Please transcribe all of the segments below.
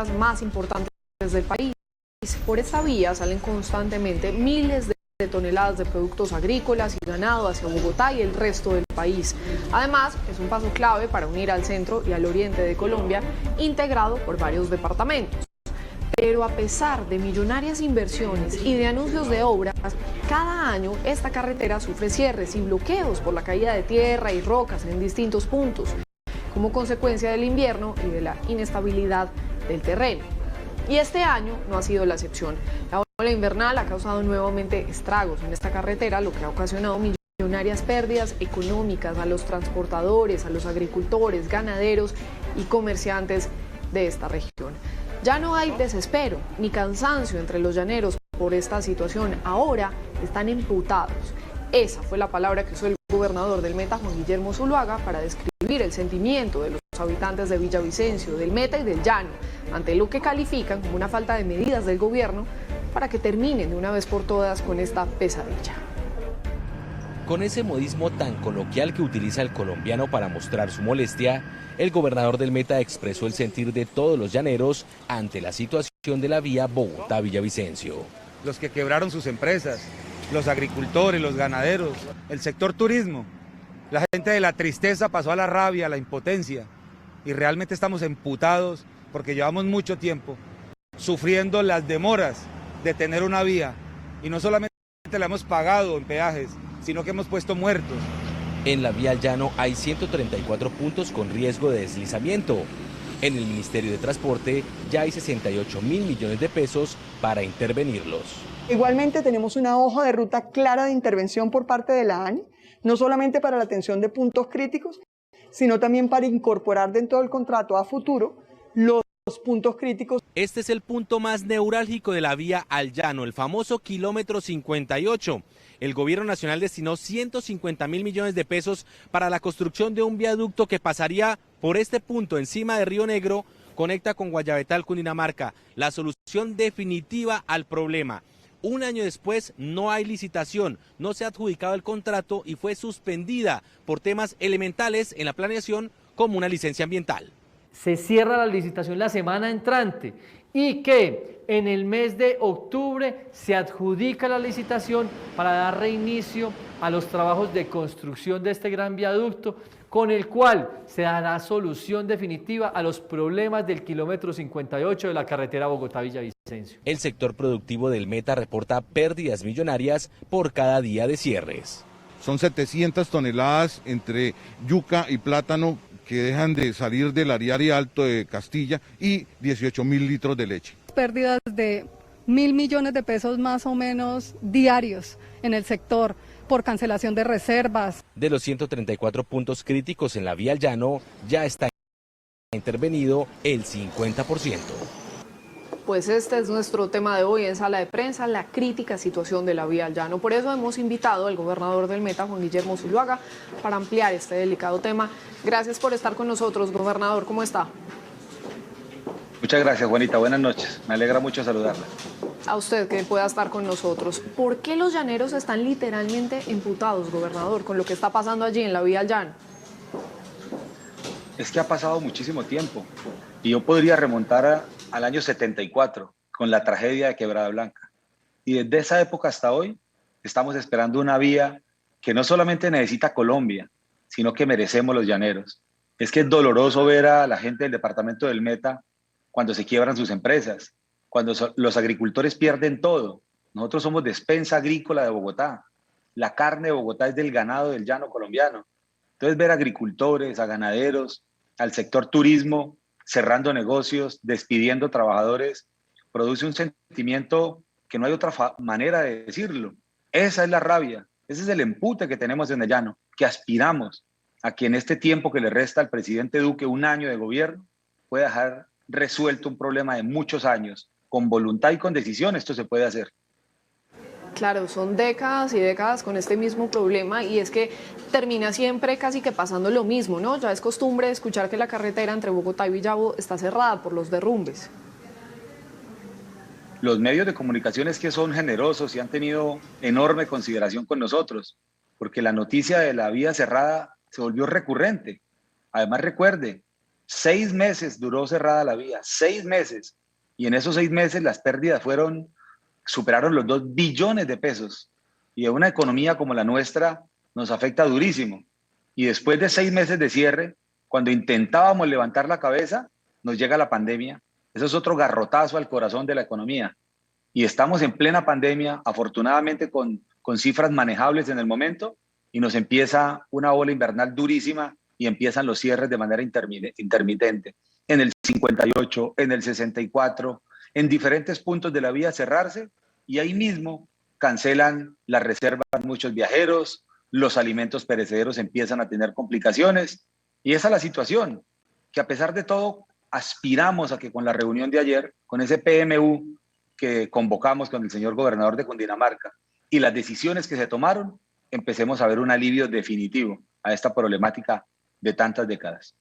más importantes del país. Por esta vía salen constantemente miles de toneladas de productos agrícolas y ganado hacia Bogotá y el resto del país. Además, es un paso clave para unir al centro y al oriente de Colombia, integrado por varios departamentos. Pero a pesar de millonarias inversiones y de anuncios de obras, cada año esta carretera sufre cierres y bloqueos por la caída de tierra y rocas en distintos puntos, como consecuencia del invierno y de la inestabilidad del terreno. Y este año no ha sido la excepción. La ola invernal ha causado nuevamente estragos en esta carretera, lo que ha ocasionado millonarias pérdidas económicas a los transportadores, a los agricultores, ganaderos y comerciantes de esta región. Ya no hay desespero ni cansancio entre los llaneros por esta situación. Ahora están emputados. Esa fue la palabra que usó el gobernador del Meta, Juan Guillermo Zuluaga, para describir el sentimiento de los habitantes de Villavicencio, del Meta y del Llano, ante lo que califican como una falta de medidas del gobierno para que terminen de una vez por todas con esta pesadilla. Con ese modismo tan coloquial que utiliza el colombiano para mostrar su molestia, el gobernador del Meta expresó el sentir de todos los llaneros ante la situación de la vía Bogotá-Villavicencio. Los que quebraron sus empresas, los agricultores, los ganaderos, el sector turismo, la gente de la tristeza pasó a la rabia, a la impotencia, y realmente estamos emputados porque llevamos mucho tiempo sufriendo las demoras de tener una vía, y no solamente la hemos pagado en peajes, sino que hemos puesto muertos. En la vía al llano hay 134 puntos con riesgo de deslizamiento. En el Ministerio de Transporte ya hay 68.000 millones de pesos para intervenirlos. Igualmente tenemos una hoja de ruta clara de intervención por parte de la ANI, no solamente para la atención de puntos críticos, sino también para incorporar dentro del contrato a futuro los puntos críticos. Este es el punto más neurálgico de la vía al llano, el famoso kilómetro 58. El gobierno nacional destinó 150.000 millones de pesos para la construcción de un viaducto que pasaría por este punto encima de Río Negro, conecta con Guayabetal, Cundinamarca, la solución definitiva al problema. Un año después no hay licitación, no se ha adjudicado el contrato y fue suspendida por temas elementales en la planeación como una licencia ambiental. Se cierra la licitación la semana entrante y que en el mes de octubre se adjudica la licitación para dar reinicio a los trabajos de construcción de este gran viaducto, con el cual se dará solución definitiva a los problemas del kilómetro 58 de la carretera Bogotá-Villavicencio. El sector productivo del Meta reporta pérdidas millonarias por cada día de cierres. Son 700 toneladas entre yuca y plátano que dejan de salir del areal alto de Castilla y 18.000 litros de leche. Pérdidas de 1.000 millones de pesos más o menos diarios en el sector por cancelación de reservas. De los 134 puntos críticos en la vía al llano, ya está intervenido el 50%. Pues este es nuestro tema de hoy en Sala de Prensa, la crítica situación de la vía al llano. Por eso hemos invitado al gobernador del Meta, Juan Guillermo Zuluaga, para ampliar este delicado tema. Gracias por estar con nosotros, gobernador. ¿Cómo está? Muchas gracias, Juanita. Buenas noches. Me alegra mucho saludarla. A usted que pueda estar con nosotros. ¿Por qué los llaneros están literalmente emputados, gobernador, con lo que está pasando allí en la vía al llano? Es que ha pasado muchísimo tiempo y yo podría remontar al año 74 con la tragedia de Quebrada Blanca. Y desde esa época hasta hoy estamos esperando una vía que no solamente necesita Colombia, sino que merecemos los llaneros. Es que es doloroso ver a la gente del departamento del Meta cuando se quiebran sus empresas, cuando los agricultores pierden todo. Nosotros somos despensa agrícola de Bogotá. La carne de Bogotá es del ganado del llano colombiano. Entonces ver a agricultores, a ganaderos, al sector turismo cerrando negocios, despidiendo trabajadores, produce un sentimiento que no hay otra manera de decirlo. Esa es la rabia, ese es el empute que tenemos en el llano, que aspiramos a que en este tiempo que le resta al presidente Duque, un año de gobierno, pueda dejar resuelto un problema de muchos años. Con voluntad y con decisión esto se puede hacer. Claro, son décadas y décadas con este mismo problema y es que termina siempre casi que pasando lo mismo, ¿no? Ya es costumbre escuchar que la carretera entre Bogotá y Villavo está cerrada por los derrumbes. Los medios de comunicación es que son generosos y han tenido enorme consideración con nosotros, porque la noticia de la vía cerrada se volvió recurrente. Además, recuerde, 6 meses duró cerrada la vía, 6 meses. Y en esos 6 meses las pérdidas superaron los 2 billones de pesos. Y a una economía como la nuestra nos afecta durísimo. Y después de 6 meses de cierre, cuando intentábamos levantar la cabeza, nos llega la pandemia. Eso es otro garrotazo al corazón de la economía. Y estamos en plena pandemia, afortunadamente con cifras manejables en el momento, y nos empieza una ola invernal durísima y empiezan los cierres de manera intermitente. En el 58, en el 64, en diferentes puntos de la vía cerrarse, y ahí mismo cancelan las reservas muchos viajeros, los alimentos perecederos empiezan a tener complicaciones, y esa es la situación, que a pesar de todo aspiramos a que con la reunión de ayer, con ese PMU que convocamos con el señor gobernador de Cundinamarca y las decisiones que se tomaron, empecemos a ver un alivio definitivo a esta problemática de tantas décadas.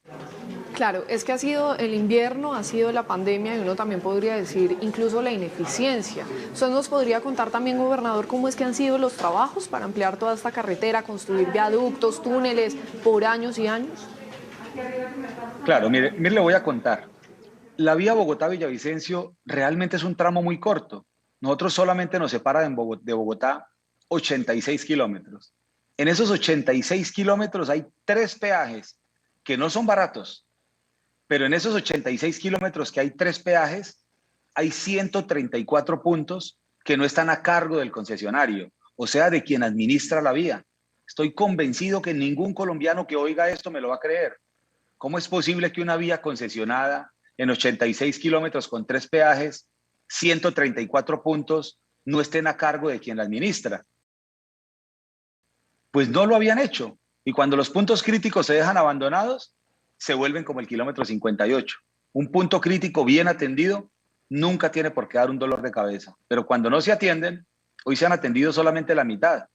Claro, es que ha sido el invierno, ha sido la pandemia y uno también podría decir incluso la ineficiencia. ¿Usted nos podría contar también, gobernador, cómo es que han sido los trabajos para ampliar toda esta carretera, construir viaductos, túneles por años y años? Claro, mire, le voy a contar. La vía Bogotá-Villavicencio realmente es un tramo muy corto. Nosotros solamente nos separa de Bogotá 86 kilómetros. En esos 86 kilómetros hay 3 peajes que no son baratos, pero en esos 86 kilómetros que hay 3 peajes, hay 134 puntos que no están a cargo del concesionario, o sea, de quien administra la vía. Estoy convencido que ningún colombiano que oiga esto me lo va a creer. ¿Cómo es posible que una vía concesionada en 86 kilómetros con 3 peajes, 134 puntos, no estén a cargo de quien la administra? Pues no lo habían hecho. Y cuando los puntos críticos se dejan abandonados, se vuelven como el kilómetro 58. Un punto crítico bien atendido nunca tiene por qué dar un dolor de cabeza. Pero cuando no se atienden, hoy se han atendido solamente la mitad.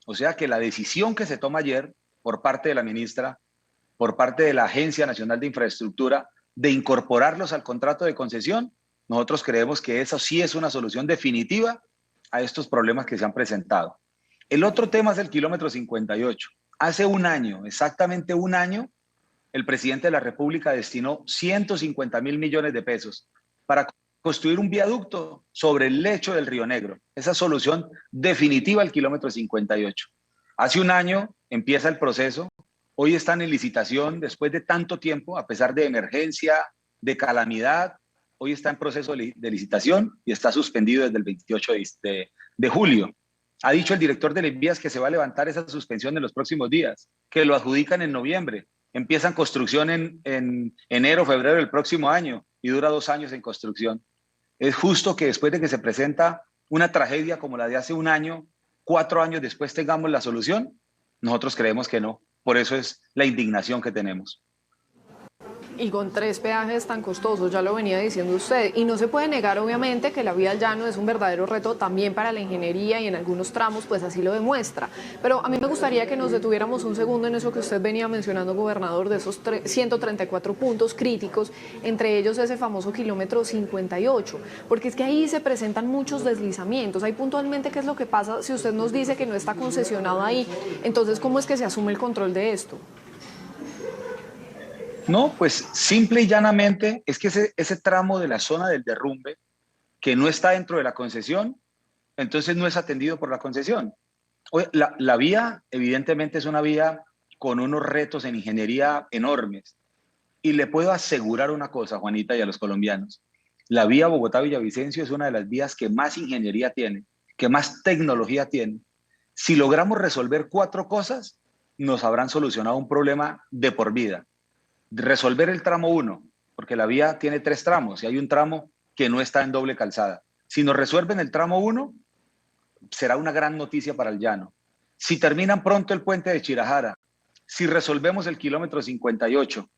O sea que la decisión que se toma ayer por parte de la ministra, por parte de la Agencia Nacional de Infraestructura, de incorporarlos al contrato de concesión, nosotros creemos que eso sí es una solución definitiva a estos problemas que se han presentado. El otro tema es el kilómetro 58. Hace un año, exactamente un año, el presidente de la República destinó 150.000 millones de pesos para construir un viaducto sobre el lecho del Río Negro. Esa solución definitiva al kilómetro 58. Hace un año empieza el proceso. Hoy están en licitación después de tanto tiempo, a pesar de emergencia, de calamidad. Hoy está en proceso de licitación y está suspendido desde el 28 de julio. Ha dicho el director de Envías que se va a levantar esa suspensión en los próximos días, que lo adjudican en noviembre. Empiezan construcción en enero, febrero del próximo año y dura 2 años en construcción. Es justo que después de que se presenta una tragedia como la de hace un año, 4 años después tengamos la solución. Nosotros creemos que no. Por eso es la indignación que tenemos. Y con 3 peajes tan costosos, ya lo venía diciendo usted, y no se puede negar obviamente que la vía al llano es un verdadero reto también para la ingeniería y en algunos tramos pues así lo demuestra. Pero a mí me gustaría que nos detuviéramos un segundo en eso que usted venía mencionando, gobernador, de esos 134 puntos críticos, entre ellos ese famoso kilómetro 58, porque es que ahí se presentan muchos deslizamientos. Ahí puntualmente, ¿qué es lo que pasa si usted nos dice que no está concesionado ahí? Entonces, ¿cómo es que se asume el control de esto? No, pues simple y llanamente es que ese tramo de la zona del derrumbe que no está dentro de la concesión, entonces no es atendido por la concesión. La vía evidentemente es una vía con unos retos en ingeniería enormes. Y le puedo asegurar una cosa, Juanita, y a los colombianos. La vía Bogotá-Villavicencio es una de las vías que más ingeniería tiene, que más tecnología tiene. Si logramos resolver 4 cosas, nos habrán solucionado un problema de por vida. Resolver el tramo 1, porque la vía tiene 3 tramos y hay un tramo que no está en doble calzada. Si nos resuelven el tramo 1, será una gran noticia para el llano. Si terminan pronto el puente de Chirajara, si resolvemos el kilómetro 58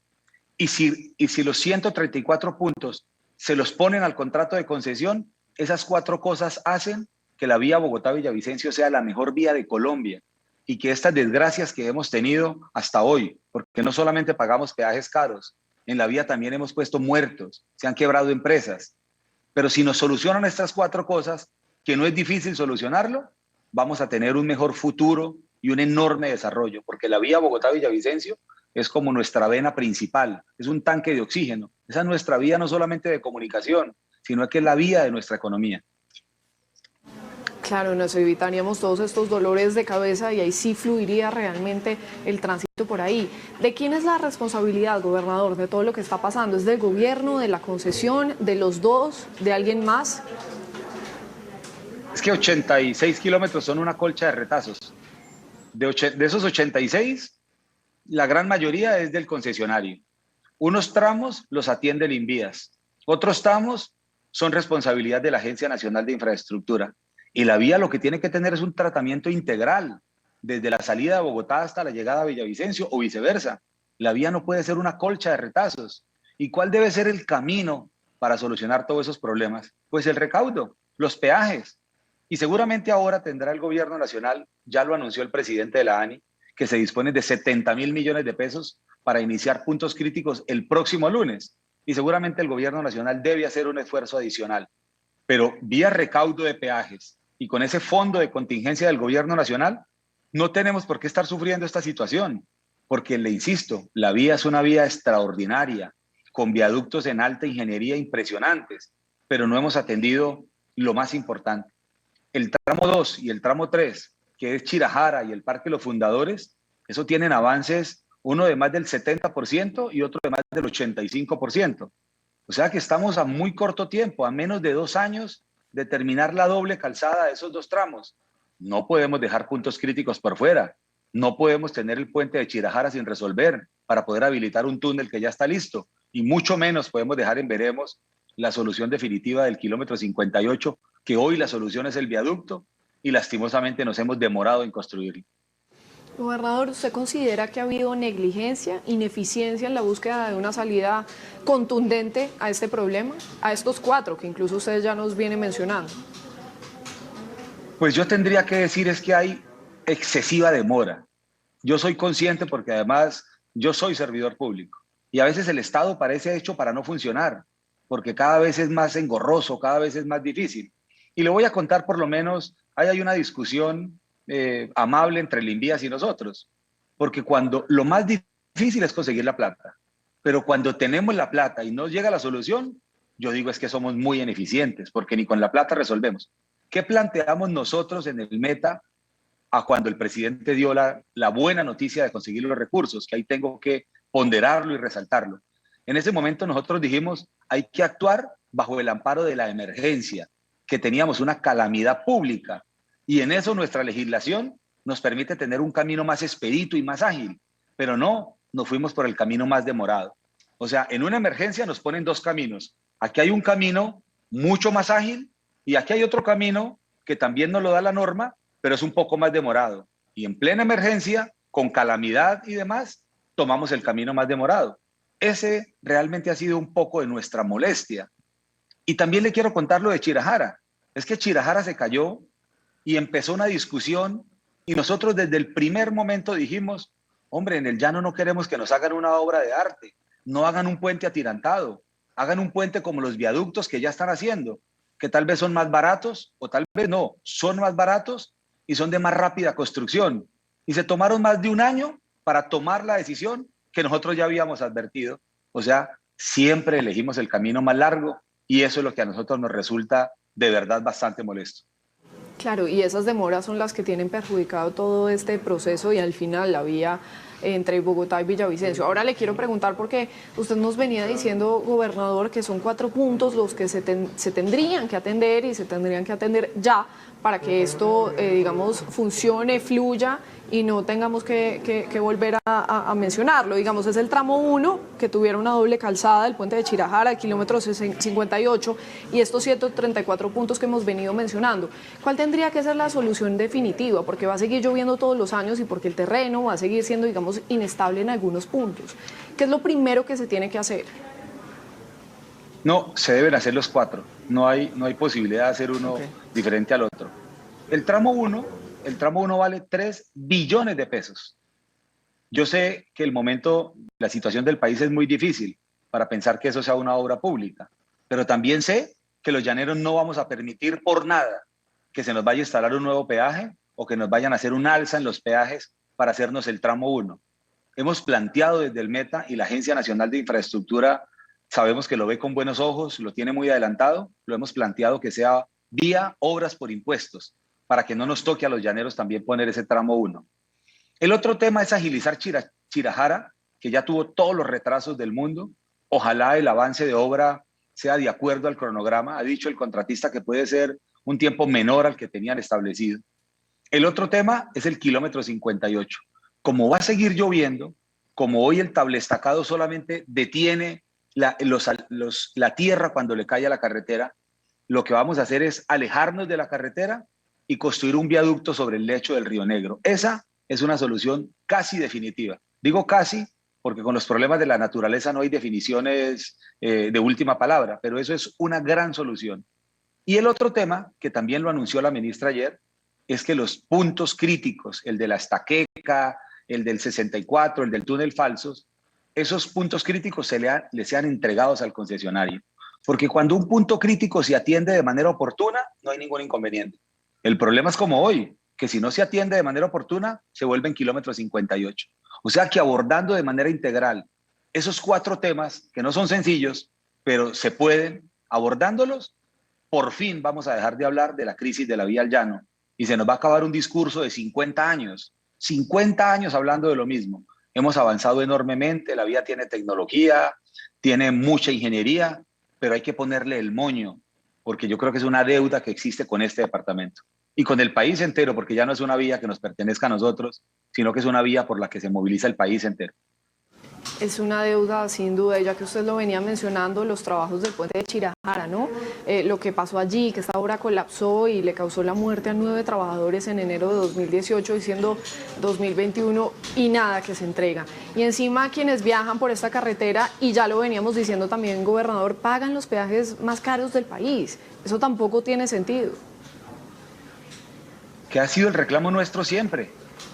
y si los 134 puntos se los ponen al contrato de concesión, esas 4 cosas hacen que la vía Bogotá-Villavicencio sea la mejor vía de Colombia. Y que estas desgracias que hemos tenido hasta hoy, porque no solamente pagamos peajes caros, en la vía también hemos puesto muertos, se han quebrado empresas. Pero si nos solucionan estas 4 cosas, que no es difícil solucionarlo, vamos a tener un mejor futuro y un enorme desarrollo, porque la vía Bogotá-Villavicencio es como nuestra vena principal, es un tanque de oxígeno. Esa es nuestra vía no solamente de comunicación, sino que es la vía de nuestra economía. Claro, nos evitaríamos todos estos dolores de cabeza y ahí sí fluiría realmente el tránsito por ahí. ¿De quién es la responsabilidad, gobernador, de todo lo que está pasando? ¿Es del gobierno, de la concesión, de los dos, de alguien más? Es que 86 kilómetros son una colcha de retazos. De esos 86, la gran mayoría es del concesionario. Unos tramos los atiende el Invías, otros tramos son responsabilidad de la Agencia Nacional de Infraestructura. Y la vía lo que tiene que tener es un tratamiento integral, desde la salida de Bogotá hasta la llegada a Villavicencio o viceversa. La vía no puede ser una colcha de retazos. ¿Y cuál debe ser el camino para solucionar todos esos problemas? Pues el recaudo, los peajes. Y seguramente ahora tendrá el gobierno nacional, ya lo anunció el presidente de la ANI, que se dispone de 70.000 millones de pesos para iniciar puntos críticos el próximo lunes. Y seguramente el gobierno nacional debe hacer un esfuerzo adicional. Pero vía recaudo de peajes y con ese fondo de contingencia del gobierno nacional, no tenemos por qué estar sufriendo esta situación. Porque, le insisto, la vía es una vía extraordinaria, con viaductos en alta ingeniería impresionantes, pero no hemos atendido lo más importante. El tramo 2 y el tramo 3, que es Chirajara y el Parque Los Fundadores, eso tienen avances, uno de más del 70% y otro de más del 85%. O sea que estamos a muy corto tiempo, a menos de 2 años, de terminar la doble calzada de esos dos tramos. No podemos dejar puntos críticos por fuera. No podemos tener el puente de Chirajara sin resolver para poder habilitar un túnel que ya está listo. Y mucho menos podemos dejar en veremos la solución definitiva del kilómetro 58, que hoy la solución es el viaducto y lastimosamente nos hemos demorado en construirlo. Gobernador, ¿usted considera que ha habido negligencia, ineficiencia en la búsqueda de una salida contundente a este problema? A estos 4 que incluso usted ya nos viene mencionando. Pues yo tendría que decir es que hay excesiva demora. Yo soy consciente porque además yo soy servidor público y a veces el Estado parece hecho para no funcionar porque cada vez es más engorroso, cada vez es más difícil. Y le voy a contar por lo menos, ahí hay una discusión amable entre el Invías y nosotros, porque cuando lo más difícil es conseguir la plata, pero cuando tenemos la plata y no llega la solución, yo digo es que somos muy ineficientes, porque ni con la plata resolvemos. ¿Qué planteamos nosotros en el Meta a cuando el presidente dio la buena noticia de conseguir los recursos? Que ahí tengo que ponderarlo y resaltarlo. En ese momento nosotros dijimos, hay que actuar bajo el amparo de la emergencia, que teníamos una calamidad pública. Y en eso nuestra legislación nos permite tener un camino más expedito y más ágil, pero no, nos fuimos por el camino más demorado. O sea, en una emergencia nos ponen 2 caminos. Aquí hay un camino mucho más ágil y aquí hay otro camino que también nos lo da la norma, pero es un poco más demorado. Y en plena emergencia, con calamidad y demás, tomamos el camino más demorado. Ese realmente ha sido un poco de nuestra molestia. Y también le quiero contar lo de Chirajara. Es que Chirajara se cayó y empezó una discusión y nosotros desde el primer momento dijimos, hombre, en el llano no queremos que nos hagan una obra de arte, no hagan un puente atirantado, hagan un puente como los viaductos que ya están haciendo, que tal vez son más baratos o tal vez no, son más baratos y son de más rápida construcción. Y se tomaron más de 1 año para tomar la decisión que nosotros ya habíamos advertido. O sea, siempre elegimos el camino más largo y eso es lo que a nosotros nos resulta de verdad bastante molesto. Claro, y esas demoras son las que tienen perjudicado todo este proceso y al final la vía entre Bogotá y Villavicencio. Ahora le quiero preguntar porque usted nos venía diciendo, gobernador, que son 4 puntos los que se tendrían que atender y se tendrían que atender ya para que esto, digamos, funcione, fluya y no tengamos que volver a mencionarlo. Digamos, es el tramo 1, que tuviera una doble calzada, el puente de Chirajara, el kilómetro 58, y estos 134 puntos que hemos venido mencionando. ¿Cuál tendría que ser la solución definitiva? Porque va a seguir lloviendo todos los años y porque el terreno va a seguir siendo, digamos, inestable en algunos puntos. ¿Qué es lo primero que se tiene que hacer? No, se deben hacer los 4. No hay posibilidad de hacer uno diferente al otro. El tramo 1 vale 3 billones de pesos. Yo sé que la situación del país es muy difícil para pensar que eso sea una obra pública, pero también sé que los llaneros no vamos a permitir por nada que se nos vaya a instalar un nuevo peaje o que nos vayan a hacer un alza en los peajes para hacernos el tramo 1. hemos planteado desde el Meta y la Agencia Nacional de Infraestructura, sabemos que lo ve con buenos ojos, lo tiene muy adelantado, lo hemos planteado que sea vía obras por impuestos, para que no nos toque a los llaneros también poner ese tramo 1. El otro tema es agilizar Chirajara, que ya tuvo todos los retrasos del mundo. Ojalá el avance de obra sea de acuerdo al cronograma. Ha dicho el contratista que puede ser un tiempo menor al que tenían establecido. El otro tema es el kilómetro 58. Como va a seguir lloviendo, como hoy el tablestacado solamente detiene la tierra cuando le cae a la carretera, lo que vamos a hacer es alejarnos de la carretera y construir un viaducto sobre el lecho del Río Negro. Esa es una solución casi definitiva. Digo casi porque con los problemas de la naturaleza no hay definiciones de última palabra, pero eso es una gran solución. Y el otro tema, que también lo anunció la ministra ayer, es que los puntos críticos, el de la Estaqueca, el del 64, el del túnel Falsos, esos puntos críticos les sean entregados al concesionario. Porque cuando un punto crítico se atiende de manera oportuna, no hay ningún inconveniente. El problema es como hoy, que si no se atiende de manera oportuna, se vuelve en kilómetro 58. O sea que abordando de manera integral esos 4 temas, que no son sencillos, pero se pueden, abordándolos, por fin vamos a dejar de hablar de la crisis de la vía al llano y se nos va a acabar un discurso de 50 años hablando de lo mismo. Hemos avanzado enormemente, la vía tiene tecnología, tiene mucha ingeniería, pero hay que ponerle el moño, porque yo creo que es una deuda que existe con este departamento y con el país entero, porque ya no es una vía que nos pertenezca a nosotros, sino que es una vía por la que se moviliza el país entero. Es una deuda, sin duda, ya que usted lo venía mencionando, los trabajos del puente de Chirajara, ¿no? Lo que pasó allí, que esta obra colapsó y le causó la muerte a 9 trabajadores en enero de 2018, diciendo 2021 y nada que se entrega. Y encima quienes viajan por esta carretera, y ya lo veníamos diciendo también, gobernador, pagan los peajes más caros del país. Eso tampoco tiene sentido. Que ha sido el reclamo nuestro siempre.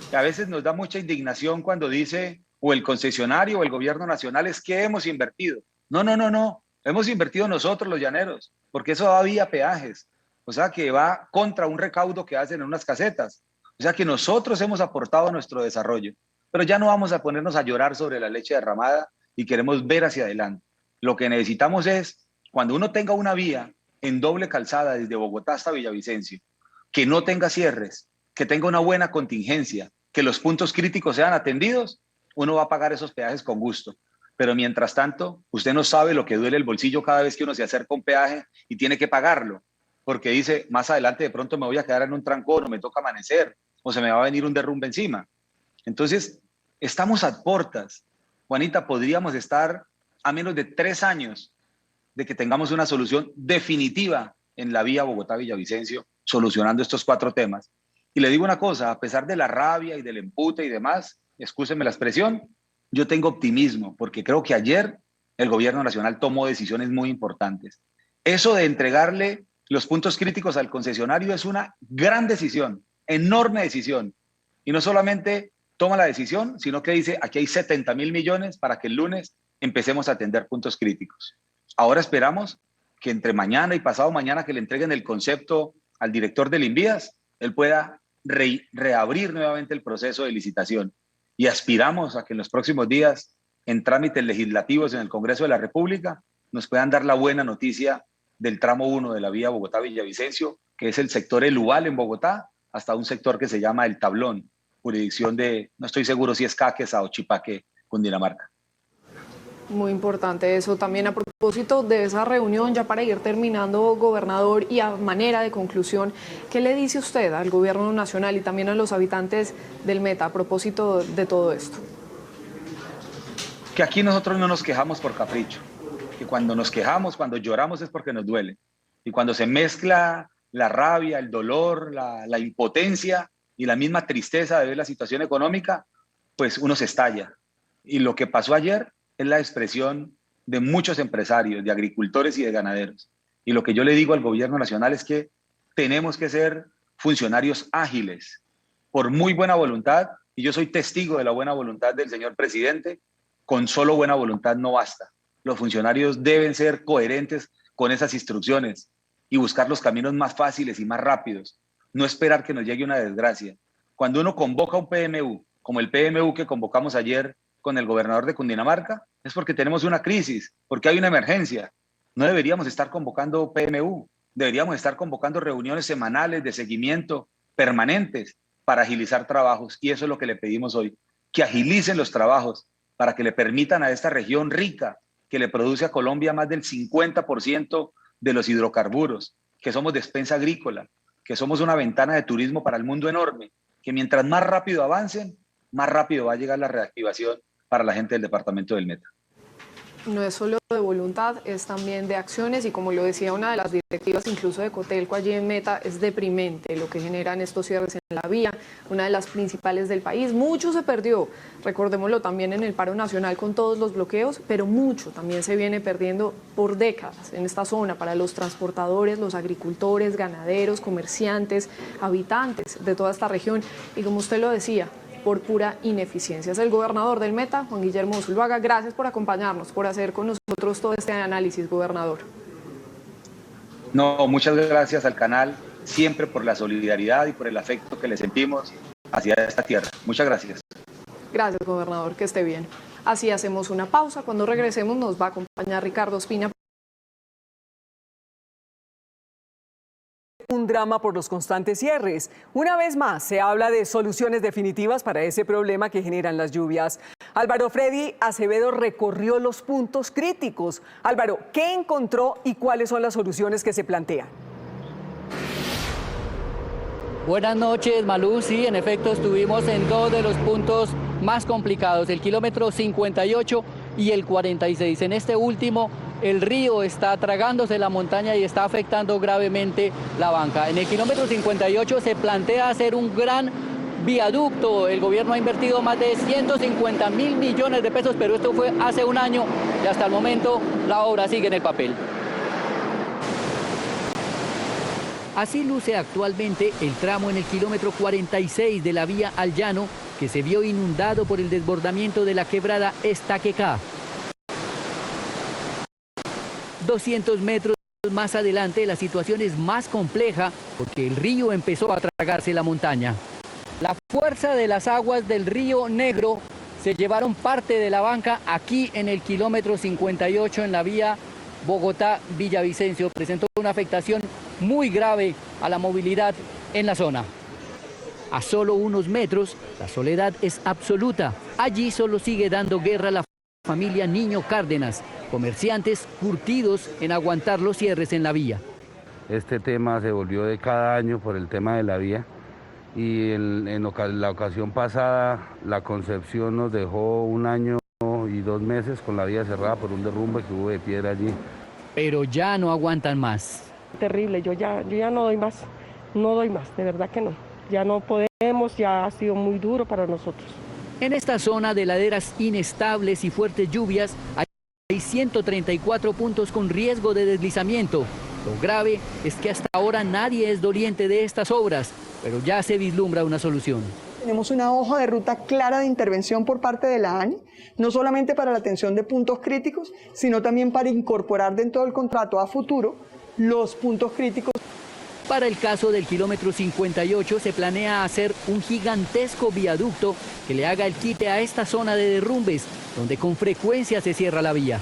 Que a veces nos da mucha indignación cuando dice o el concesionario o el gobierno nacional es que hemos invertido. No. Hemos invertido nosotros los llaneros, porque eso va vía peajes. O sea que va contra un recaudo que hacen en unas casetas. O sea que nosotros hemos aportado a nuestro desarrollo. Pero ya no vamos a ponernos a llorar sobre la leche derramada y queremos ver hacia adelante. Lo que necesitamos es, cuando uno tenga una vía en doble calzada desde Bogotá hasta Villavicencio, que no tenga cierres, que tenga una buena contingencia, que los puntos críticos sean atendidos, uno va a pagar esos peajes con gusto. Pero mientras tanto, usted no sabe lo que duele el bolsillo cada vez que uno se acerca a un peaje y tiene que pagarlo, porque dice, más adelante de pronto me voy a quedar en un trancón o me toca amanecer o se me va a venir un derrumbe encima. Entonces, estamos a portas. Juanita, podríamos estar a menos de 3 años de que tengamos una solución definitiva en la vía Bogotá-Villavicencio, solucionando estos 4 temas. Y le digo una cosa, a pesar de la rabia y del empute y demás, excúsenme la expresión, yo tengo optimismo, porque creo que ayer el gobierno nacional tomó decisiones muy importantes. Eso de entregarle los puntos críticos al concesionario es una gran decisión, enorme decisión. Y no solamente toma la decisión, sino que dice, aquí hay 70.000 millones para que el lunes empecemos a atender puntos críticos. Ahora esperamos que entre mañana y pasado mañana que le entreguen el concepto al director del Invías, él pueda reabrir nuevamente el proceso de licitación. Y aspiramos a que en los próximos días, en trámites legislativos en el Congreso de la República, nos puedan dar la buena noticia del tramo 1 de la vía Bogotá-Villavicencio, que es el sector El Ubal en Bogotá, hasta un sector que se llama El Tablón, jurisdicción de, no estoy seguro si es Caquesa o Chipaque, Cundinamarca. Muy importante eso. También a propósito de esa reunión, ya para ir terminando, gobernador, y a manera de conclusión, ¿qué le dice usted al gobierno nacional y también a los habitantes del Meta a propósito de todo esto? Que aquí nosotros no nos quejamos por capricho, que cuando nos quejamos, cuando lloramos es porque nos duele. Y cuando se mezcla la rabia, el dolor, la impotencia y la misma tristeza de ver la situación económica, pues uno se estalla. Y lo que pasó ayer es la expresión de muchos empresarios, de agricultores y de ganaderos. Y lo que yo le digo al gobierno nacional es que tenemos que ser funcionarios ágiles, por muy buena voluntad, y yo soy testigo de la buena voluntad del señor presidente, con solo buena voluntad no basta. Los funcionarios deben ser coherentes con esas instrucciones y buscar los caminos más fáciles y más rápidos, no esperar que nos llegue una desgracia. Cuando uno convoca un PMU, como el PMU que convocamos ayer con el gobernador de Cundinamarca, es porque tenemos una crisis, porque hay una emergencia. No deberíamos estar convocando PMU, deberíamos estar convocando reuniones semanales de seguimiento permanentes para agilizar trabajos, y eso es lo que le pedimos hoy, que agilicen los trabajos para que le permitan a esta región rica, que le produce a Colombia más del 50% de los hidrocarburos, que somos despensa agrícola, que somos una ventana de turismo para el mundo enorme, que mientras más rápido avancen, más rápido va a llegar la reactivación para la gente del departamento del Meta. No es solo de voluntad, es también de acciones, y como lo decía una de las directivas incluso de Cotelco allí en Meta, es deprimente lo que generan estos cierres en la vía, una de las principales del país. Mucho se perdió, recordémoslo también en el paro nacional con todos los bloqueos, pero mucho también se viene perdiendo por décadas en esta zona para los transportadores, los agricultores, ganaderos, comerciantes, habitantes de toda esta región, y como usted lo decía, por pura ineficiencia. Es el gobernador del Meta, Juan Guillermo Zuluaga. Gracias por acompañarnos, por hacer con nosotros todo este análisis, gobernador. No, muchas gracias al canal, siempre por la solidaridad y por el afecto que le sentimos hacia esta tierra. Muchas gracias. Gracias, gobernador, que esté bien. Así hacemos una pausa. Cuando regresemos nos va a acompañar Ricardo Ospina. Un drama por los constantes cierres. Una vez más se habla de soluciones definitivas para ese problema que generan las lluvias. Álvaro Freddy Acevedo recorrió los puntos críticos. Álvaro, ¿qué encontró y cuáles son las soluciones que se plantean? Buenas noches, Malú. Sí, en efecto, estuvimos en dos de los puntos más complicados, el kilómetro 58 y el 46. En este último, el río está tragándose la montaña y está afectando gravemente la banca. En el kilómetro 58 se plantea hacer un gran viaducto. El gobierno ha invertido más de 150.000 millones de pesos, pero esto fue hace un año y hasta el momento la obra sigue en el papel. Así luce actualmente el tramo en el kilómetro 46 de la vía al llano, que se vio inundado por el desbordamiento de la quebrada Estaquecá. 200 metros más adelante la situación es más compleja porque el río empezó a tragarse la montaña. La fuerza de las aguas del río Negro se llevaron parte de la banca aquí en el kilómetro 58 en la vía Bogotá-Villavicencio. Presentó una afectación muy grave a la movilidad en la zona. A solo unos metros, la soledad es absoluta. Allí solo sigue dando guerra la familia Niño Cárdenas, comerciantes curtidos en aguantar los cierres en la vía. Este tema se volvió de cada año por el tema de la vía, y en la ocasión pasada la Concepción nos dejó 1 año y 2 meses con la vía cerrada por un derrumbe que hubo de piedra allí. Pero ya no aguantan más. Terrible, yo ya no doy más, de verdad que no. Ya no podemos, ya ha sido muy duro para nosotros. En esta zona de laderas inestables y fuertes lluvias hay 134 puntos con riesgo de deslizamiento. Lo grave es que hasta ahora nadie es doliente de estas obras, pero ya se vislumbra una solución. Tenemos una hoja de ruta clara de intervención por parte de la ANI, no solamente para la atención de puntos críticos, sino también para incorporar dentro del contrato a futuro los puntos críticos. Para el caso del kilómetro 58 se planea hacer un gigantesco viaducto que le haga el quite a esta zona de derrumbes, donde con frecuencia se cierra la vía.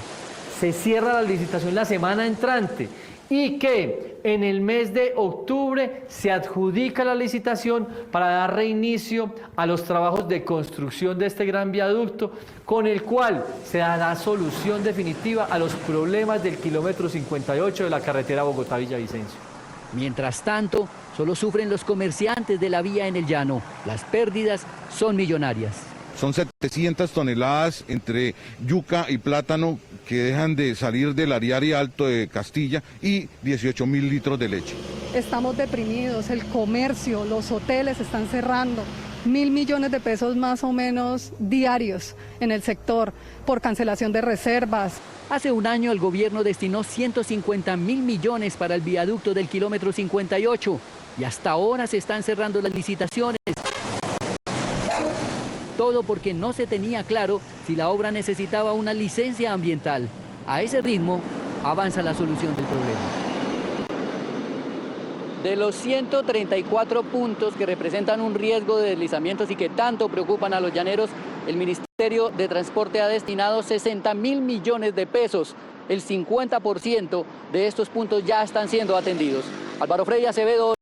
Se cierra la licitación la semana entrante y que en el mes de octubre se adjudica la licitación para dar reinicio a los trabajos de construcción de este gran viaducto, con el cual se dará solución definitiva a los problemas del kilómetro 58 de la carretera Bogotá-Villavicencio. Mientras tanto, solo sufren los comerciantes de la vía en el llano. Las pérdidas son millonarias. Son 700 toneladas entre yuca y plátano que dejan de salir del Ariari Alto de Castilla y 18.000 litros de leche. Estamos deprimidos, el comercio, los hoteles están cerrando. 1.000 millones de pesos más o menos diarios en el sector por cancelación de reservas. Hace un año el gobierno destinó 150.000 millones para el viaducto del kilómetro 58 y hasta ahora se están cerrando las licitaciones. Todo porque no se tenía claro si la obra necesitaba una licencia ambiental. A ese ritmo avanza la solución del problema. De los 134 puntos que representan un riesgo de deslizamientos y que tanto preocupan a los llaneros, el Ministerio de Transporte ha destinado 60.000 millones de pesos. El 50% de estos puntos ya están siendo atendidos. Álvaro Freddy Acevedo.